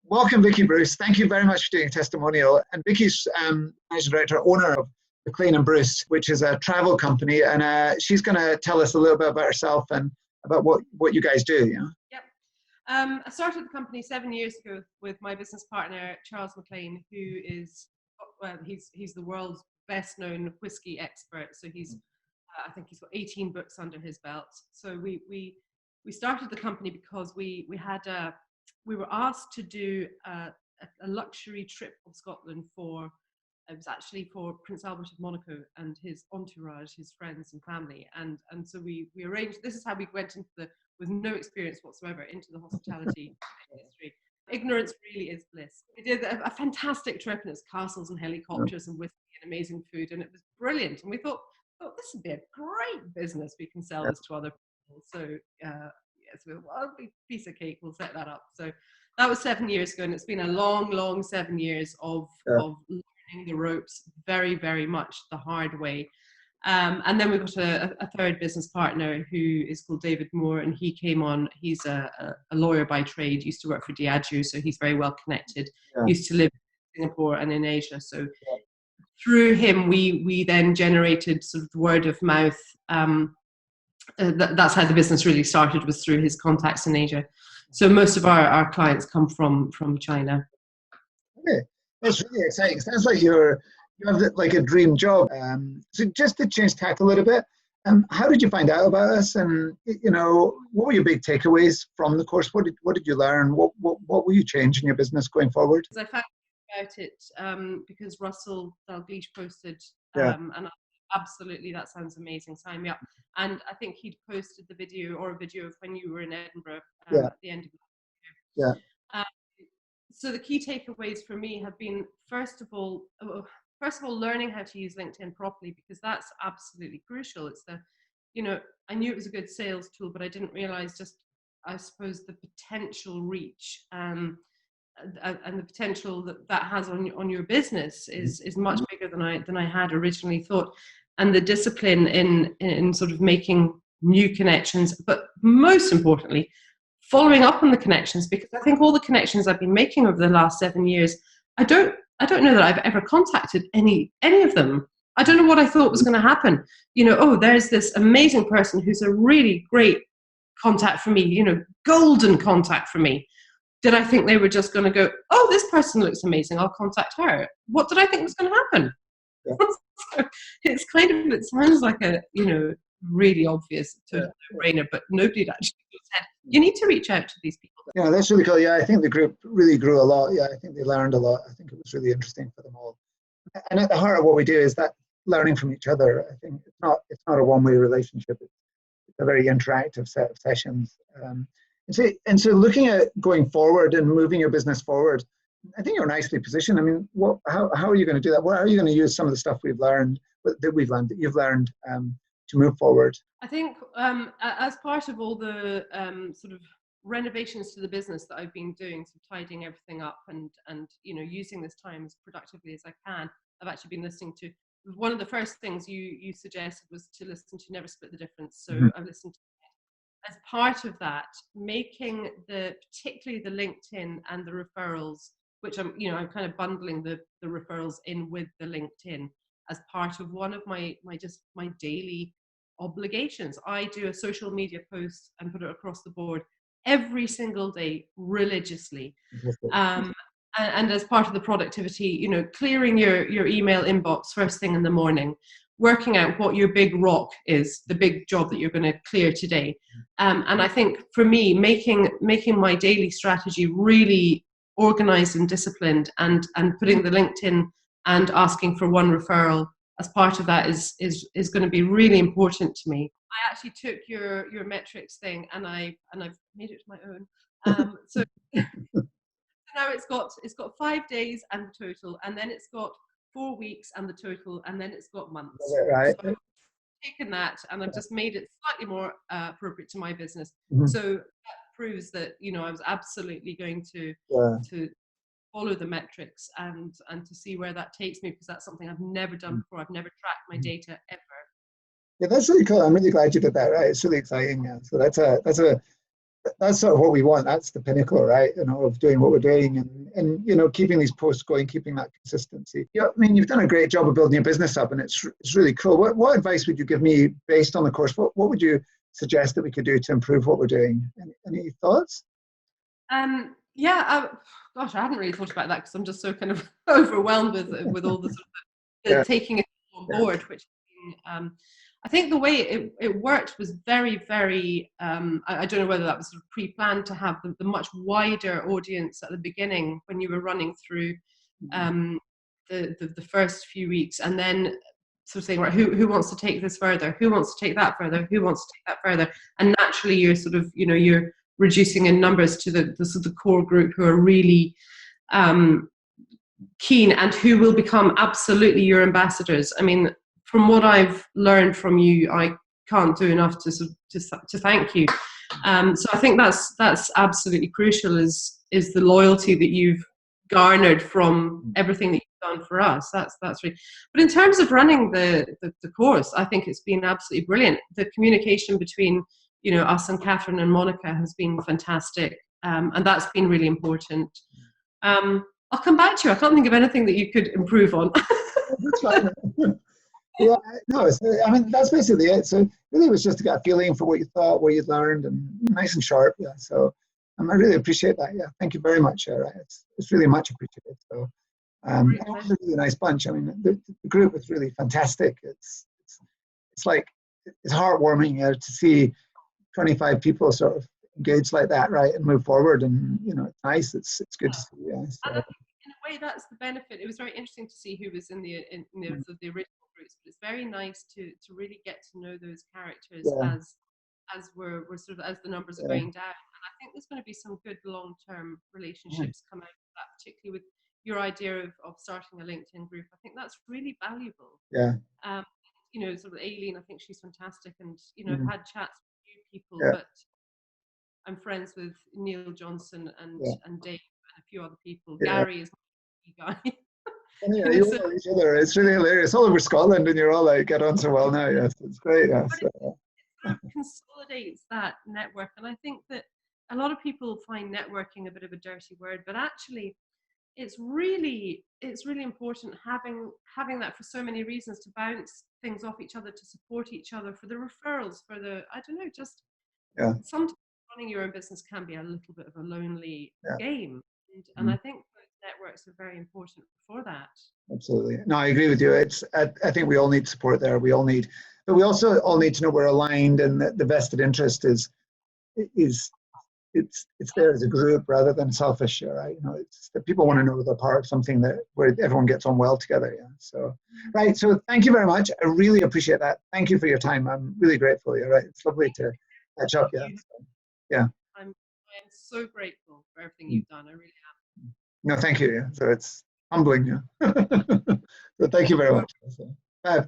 Welcome, Vicky Bruce. Thank you very much for doing a testimonial. And Vicky's managing director, owner of McLean and Bruce, which is a travel company, and she's going to tell us a little bit about herself and about what you guys do. Yep. I started the company 7 years ago with my business partner Charles McLean, who is he's the world's best known whiskey expert. So I think he's got 18 books under his belt. So we started the company because we were asked to do a luxury trip of Scotland it was actually for Prince Albert of Monaco and his entourage, his friends and family. And so we arranged, this is how we went with no experience whatsoever, into the hospitality industry. Ignorance really is bliss. We did a fantastic trip, and it's castles and helicopters and whiskey and amazing food, and it was brilliant. And we thought, oh, this would be a great business. We can sell this to other people. So yes, well, a piece of cake, we'll set that up. So that was 7 years ago, and it's been a long 7 years of learning the ropes very, very much the hard way. And then we've got a third business partner who is called David Moore, and he came on. He's a lawyer by trade, used to work for Diageo, so he's very well connected, used to live in Singapore and in Asia. So through him, we then generated sort of word of mouth. That's how the business really started, was through his contacts in Asia. So most of our clients come from China. Okay, that's really exciting. Sounds like you have like a dream job. So just to change tack a little bit, how did you find out about us? And what were your big takeaways from the course? What did you learn? What will you change in your business going forward? I found out about it because Russell Dalgleish posted, and absolutely, that sounds amazing. Sign me up. And I think he'd posted a video of when you were in Edinburgh at the end of the year. So the key takeaways for me have been, first of all, learning how to use LinkedIn properly, because that's absolutely crucial. It's I knew it was a good sales tool, but I didn't realize I suppose, the potential reach and the potential that has on your business is much bigger than I had originally thought. And the discipline in sort of making new connections, but most importantly, following up on the connections, because I think all the connections I've been making over the last 7 years, I don't know that I've ever contacted any of them. I don't know what I thought was going to happen. There's this amazing person who's a really great contact for me, golden contact for me. Did I think they were just going to go, oh, this person looks amazing, I'll contact her? What did I think was going to happen? Yeah. It sounds like a, really obvious no-brainer, but nobody actually said, you need to reach out to these people. Yeah, that's really cool. Yeah, I think the group really grew a lot. Yeah, I think they learned a lot. I think it was really interesting for them all. And at the heart of what we do is that learning from each other. I think it's not a one-way relationship. It's a very interactive set of sessions. And so looking at going forward and moving your business forward, I think you're nicely positioned. I mean, how are you going to do that? How are you going to use some of the stuff that you've learned to move forward? I think as part of all the sort of renovations to the business that I've been doing, so tidying everything up and using this time as productively as I can, I've actually been listening to, one of the first things you suggested was to listen to Never Split the Difference. So I've listened to, as part of that, making particularly the LinkedIn and the referrals, which I'm kind of bundling the referrals in with the LinkedIn as part of one of my daily obligations. I do a social media post and put it across the board every single day religiously. And as part of the productivity, clearing your email inbox first thing in the morning, working out what your big rock is, the big job that you're going to clear today. And I think for me, making my daily strategy really organized and disciplined, and putting the LinkedIn and asking for one referral as part of that is going to be really important to me. I actually took your metrics thing and I've made it my own. So now it's got 5 days and the total, and then it's got 4 weeks and the total, and then it's got months. Right. So I've taken that and I've just made it slightly more appropriate to my business. Mm-hmm. So that proves that I was absolutely going to follow the metrics and to see where that takes me, because that's something I've never done before. I've never tracked my data ever. Yeah, that's really cool. I'm really glad you did that. Right, it's really exciting. Yeah. So that's a that's sort of what we want. That's the pinnacle, right? Of doing what we're doing, and keeping these posts going, keeping that consistency. Yeah, I mean, you've done a great job of building your business up, and it's really cool. What advice would you give me based on the course? What would you suggest that we could do to improve what we're doing? Any thoughts? Yeah, gosh, I hadn't really thought about that because I'm just so kind of overwhelmed with all the sort of Yeah. taking it on board, which I think the way it worked was very, very, I don't know whether that was sort of pre-planned to have the much wider audience at the beginning when you were running through the first few weeks, and then sort of saying, right, who wants to take this further? Who wants to take that further? Who wants to take that further? And naturally you're sort of, you're reducing in numbers to the sort of core group who are really keen and who will become absolutely your ambassadors. I mean, from what I've learned from you, I can't do enough to thank you. So I think that's absolutely crucial. Is the loyalty that you've garnered from everything that you've done for us. That's really. But in terms of running the course, I think it's been absolutely brilliant. The communication between us and Catherine and Monica has been fantastic, and that's been really important. I'll come back to you. I can't think of anything that you could improve on. That's fine. Yeah, no, I mean, that's basically it. So really it was just to get a feeling for what you thought, what you'd learned, and nice and sharp. Yeah, so I really appreciate that. Yeah, thank you very much. It's really much appreciated. So it was a really nice bunch. I mean, the group was really fantastic. It's like, it's heartwarming to see 25 people sort of engaged like that, right, and move forward. And it's nice. It's good to see. Yeah, so. In a way, that's the benefit. It was very interesting to see who was in the original groups, but it's very nice to really get to know those characters as we're sort of, as the numbers are going down. And I think there's going to be some good long-term relationships come out of that, particularly with your idea of starting a LinkedIn group. I think that's really valuable. Yeah. Sort of Aileen, I think she's fantastic, and I've had chats with new people, but I'm friends with Neil Johnson and Dave and a few other people. Gary is my guy. Yeah, you all know each other. It's really hilarious. All over Scotland, and you're all like, get on so well now. Yes, it's great. Yes. It sort of consolidates that network, and I think that a lot of people find networking a bit of a dirty word, but actually, it's really important having that for so many reasons, to bounce things off each other, to support each other, for the referrals, for the sometimes running your own business can be a little bit of a lonely game, and I think those networks are very important for that. Absolutely. No, I agree with you. I think we all need support there. But we also all need to know we're aligned, and that the vested interest is it's there as a group rather than selfish, right? It's that people want to know they're part of something where everyone gets on well together. Yeah. So, right. So thank you very much. I really appreciate that. Thank you for your time. I'm really grateful. Yeah. Right. It's lovely to catch up. Yeah. So, yeah. I'm so grateful for everything you've done. I really am. No, thank you. Yeah. So it's humbling. Yeah. So thank you very much. So,